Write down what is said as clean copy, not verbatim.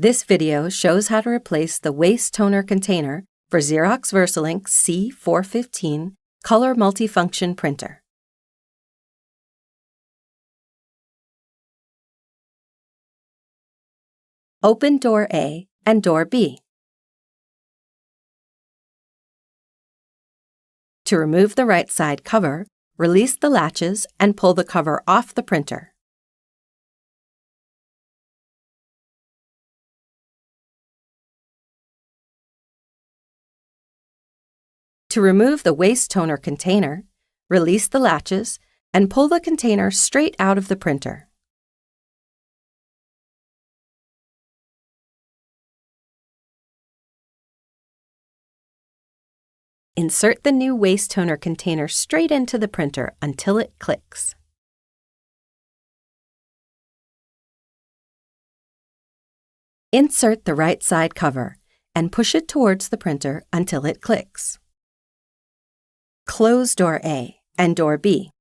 This video shows how to replace the waste toner container for Xerox VersaLink C415 Color Multifunction Printer. Open door A and door B. To remove the right side cover, release the latches and pull the cover off the printer. To remove the waste toner container, release the latches and pull the container straight out of the printer. Insert the new waste toner container straight into the printer until it clicks. Insert the right side cover and push it towards the printer until it clicks. Close door A and door B.